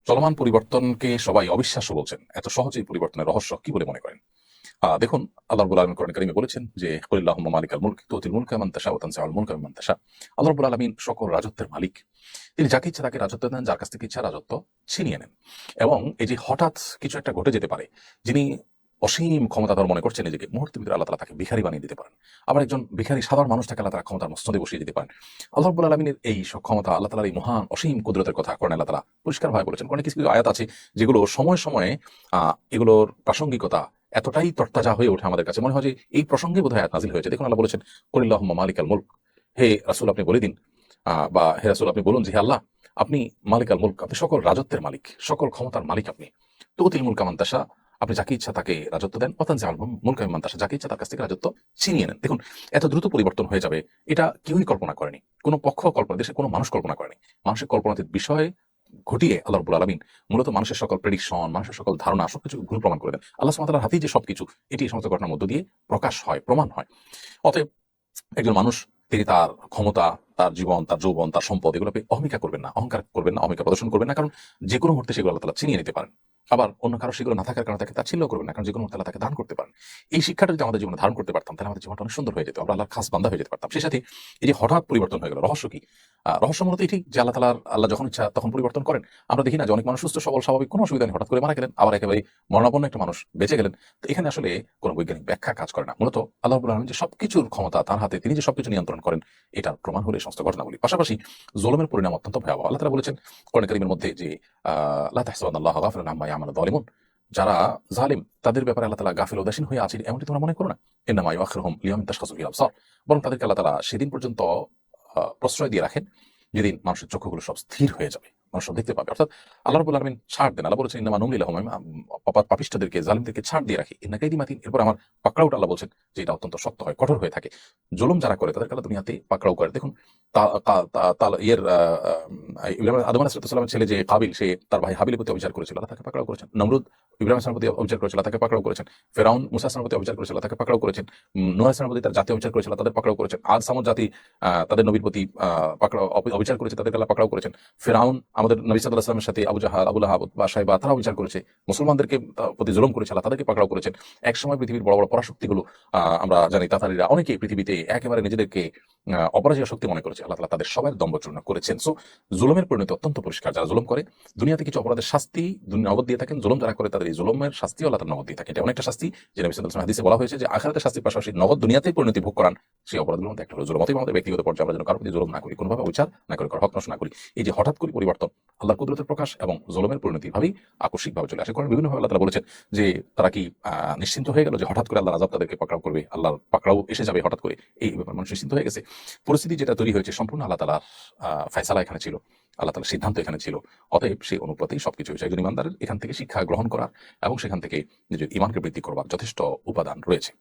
চলমান পরিবর্তনকে সবাই অবিশ্বাস্য বলছেন। এত সহজেই পরিবর্তনের রহস্য কি বলে মনে করেন? দেখুন, আল্লাহ রাব্বুল আলামিন কোরআন কারীমে বলেছেন যে, কুলিল্লাহুম্মা মালিকাল মুলক তুতিল মুলকা মান তাশা ওয়া তানজিউল মুলকা মিম্মান তাশা। আল্লাহ রাব্বুল আলামিন সকল রাজত্বের মালিক। তিনি যাকে ইচ্ছা তাকে রাজত্ব দেন, যার কাছ থেকে ইচ্ছা রাজত্ব ছিনিয়ে নেন। এবং এই যে হঠাৎ কিছু একটা ঘটে যেতে পারে, যিনি অসীম ক্ষমতাধর মনে করছেন নিজেকে, মুহূর্তের ভিতরে আল্লাহ তাআলা তাকে ভিখারি বানিয়ে দিতে পারেন। আবার একজন ভিখারি সাধারণ মানুষটাকে আল্লাহ তাআলা ক্ষমতার মস্তদে বসিয়ে দিতে পারেন। আল্লাহ রাব্বুল আলামিনের এই ক্ষমতা, আল্লাহ তাআলার এই মহান অসীম কুদরতের কথা কোরআনে আল্লাহ তাআলা পরিষ্কারভাবে বলেছেন। কোরআনে কিছু কিছু আয়াত আছে যেগুলো সময়ে সময়ে এগুলোর প্রাসঙ্গিকতা এতটাই তরতাজা হয়ে ওঠে আমাদের কাছে, মনে হয় যে এই প্রসঙ্গে বোধহয় আয়াত নাযিল হয়েছে। দেখুন, আল্লাহ বলেছেন, কুলিল্লাহুম্মা মালিকাল মুলক। হে রাসূল, আপনি বলে দিন, বা হে রাসূল আপনি বলুন যে, হে আল্লাহ, আপনি মালিকাল মুলক, আপনি সকল রাজত্বের মালিক, সকল ক্ষমতার মালিক আপনি। তুতিল মুলকা মান তাশা, আপনি যাকে ইচ্ছা তাকে রাজত্ব দেন। ওয়া তানজিউল মুলকা মিম্মান তাশা, যাকে ইচ্ছা তার কাছ থেকে রাজত্ব ছিনিয়ে নেন। দেখুন, এত দ্রুত পরিবর্তন হয়ে যাবে এটা কেউই কল্পনা করেনি। কোনো পক্ষ কল্পনা, দেশে কোনো মানুষ কল্পনা করেনি। মানুষের কল্পনাতীত বিষয় ঘটিয়ে আল্লাহ রাব্বুল আলামিন মূলত মানুষের সকল প্রেডিকশন, মানুষের সকল ধারণা সবকিছু ভুল প্রমাণ করে দেন। আল্লাহ সুবহানাহু ওয়া তাআলার হাতেই যে সবকিছু, এটি এই সমস্ত ঘটনার মধ্য দিয়ে প্রকাশ হয়, প্রমাণ হয়। অতএব একজন মানুষ, তিনি তার ক্ষমতা, তার জীবন, তার যৌবন, তার সম্পদ, এগুলো পেয়ে অহমিকা করবেন না, অহংকার করবেন না, অহমিকা প্রদর্শন করবেন না। কারণ যে কোনো মুহূর্তে সেগুলো আল্লাহ তাআলা ছিনিয়ে নিতে পারেন। আবার অন্য কারো সেগুলো না থাকার কারণে তাকে তাচ্ছিল্য করবেন না, কারণ যে কোনো মুহূর্তে আল্লাহ তাকে দান করতে পারেন। এই শিক্ষাটা যদি আমাদের জীবনে ধারণ করতে পারতাম, তাহলে আমাদের জীবনটা অনেক সুন্দর হয়ে যেত, আমরা আল্লাহর খাস বান্দা হয়ে যেতে পারতাম। সেই সাথে এই যে হঠাৎ পরিবর্তন হয়ে গেল, রহস্য কি? রহস্য মূলত এটি যে আল্লাহ যখন ইচ্ছা তখন পরিবর্তন করেন। আমরা দেখি না যে অনেক মানুষ সুস্থ সবল স্বাভাবিক কোনো অসুবিধা নেই, হঠাৎ করে মারা গেলেন, আবার একেবারে মরণাপন্ন একটা মানুষ বেঁচে গেলেন। তো এখানে আসলে কোনো বৈজ্ঞানিক ব্যাখ্যা কাজ করে না। মূলত আল্লাহ রাব্বুল আলামিন যে সবকিছুর ক্ষমতা তার হাতে, তিনি যে সবকিছু নিয়ন্ত্রণ করেন, এটার প্রমাণ হলো এই সমস্ত ঘটনাগুলি। পাশাপাশি জুলুমের পরিণাম অত্যন্ত ভয়াবহ। আল্লাহ তাআলা বলেছেন কোরআন কারীমের মধ্যে যে, লা তাহসাবান্নাল্লাহা গাফিলান আম্মা ইয়ামালু যালিমুন, যারা জালিম তাদের ব্যাপারে আল্লাহ তাআলা গাফিল উদাসীন হয়ে আছেন এমনটি তোমরা মনে করো না। ইন্নামা ইউআখিরুহুম লিয়াউমিন তাশখাসু ফিহিল আবসার, বরং তাদেরকে আল্লাহ তাআলা সেদিন পর্যন্ত প্রশ্রয় দিয়ে রাখেন যেদিন মানুষের চক্ষুগুলো সব স্থির হয়ে যাবে, মানুষ সব দেখতে পাবে। অর্থাৎ আল্লাহ রাব্বুল আলামিন ছাড় দেন। আল্লাহ বলেছেন, ইন্নামা নুমলি লাহুম, পাপিষ্ঠদেরকে, জালিমদেরকে ছাড় দিয়ে রাখি। ইন্না কাইদি মাতিন, এরপর আমার পাকড়াওটা আল্লাহ বলছেন যে এটা অত্যন্ত শক্ত হয়, কঠোর হয়ে থাকে। জুলুম যারা করে তাদেরকে আল্লাহ দুনিয়াতে পাকড়াও করে। দেখুন, আদম আলাইহিস সালামের ছেলে যে কাবিল, সে তার ভাই হাবিলের প্রতি অবিচার করেছিল, আল্লাহ তাকে পাকড়াও করেছেন। নমরুদ ইব্রাহিম আলাইহিস সালামের প্রতি অবিচার করেছিল, আল্লাহ তাকে পাকড়াও করেছেন। ফিরআউন মুসা আলাইহিস সালামের প্রতি অবিচার করেছিল, তাকে পাকড়াও করেছেন। নূহ আলাইহিস সালামের প্রতি তার জাতি অবিচার করেছিল, তাদের পাকড়াও করেছেন। আদ সামুদ জাতি তাদের নবীর প্রতি পাকড়াও অবিচার করেছে, তাদেরকে আল্লাহ পাকড়াও করেছেন। ফিরআউন আমাদের নবী সাল্লাল্লাহু আলাইহি ওয়াসাল্লামের সাথে আবু জাহাল, আবু লাহাব বা শাইবা, তারা অবিচার করেছে। মুসলমানদেরকে প্রতি জুলুম করেছে, আল্লাহ তাদেরকে পাকড়াও করেছেন। একসময় পৃথিবীর বড় বড় পরাশক্তিগুলো, আমরা জানি তাতারীরা, অনেকেই পৃথিবীতে একেবারে নিজেদেরকে অপরাজেয় শক্তি মনে করেছে, আল্লাহ তাআলা তাদের সবার দম্ভচূর্ণ করেছেন। সো জুলুমের পরিণতি অত্যন্ত পরিষ্কার। যারা জুলুম করে দুনিয়াতে কিছু অপরাধের শাস্তি নগদ দিয়ে থাকেন, জুলুম যারা করে তাদের এই জুলুমের শাস্তিও আল্লাহ তাআলা নগদ দিয়ে থাকেন। এটা অনেকটা শাস্তি যে নবী সাল্লাল্লাহু আলাইহি ওয়াসাল্লাম হাদিসে বলা হয়েছে যে আখিরাতের শাস্তির পাশাপাশি নগদ দুনিয়াতেই পরিণতি ভোগ করান, সেই অপরাধগুলোর মধ্যে একটা হলো জুলুম। অতএব আমাদের ব্যক্তিগত পর্যায়ে আমরা যেন কারো প্রতি জুলুম না করি, কোনোভাবে বিচার না করি, কারো হক নষ্ট না করি। এই যে হঠাৎ করে পরিবর্তন, আল্লাহর কুদরতের প্রকাশ এবং জুলুমের পরিণতি ভাবেই আকস্মিকভাবে চলে আসে। কারণ বিভিন্নভাবে আল্লাহ তাআলা বলেছেন যে তারা কি নিশ্চিন্ত হয়ে গেল যে হঠাৎ করে আল্লাহর আযাব তাদেরকে পাকড়াও করবে, আল্লাহর পাকড়াও এসে যাবে হঠাৎ করে, এই ব্যাপারে মানুষ নিশ্চিন্ত হয়ে গেছে। পরিস্থিতি যেটা তৈরি হয়েছে সম্পূর্ণ আল্লাহ তাআলার ফয়সালা এখানে ছিল, আল্লাহ তাআলার সিদ্ধান্ত এখানে ছিল। অতএব সেই অনুপাতেই সবকিছু হয়েছে। একজন ইমানদারের এখান থেকে শিক্ষা গ্রহণ করার এবং সেখান থেকে নিজের ঈমানকে বৃদ্ধি করবার যথেষ্ট উপাদান রয়েছে।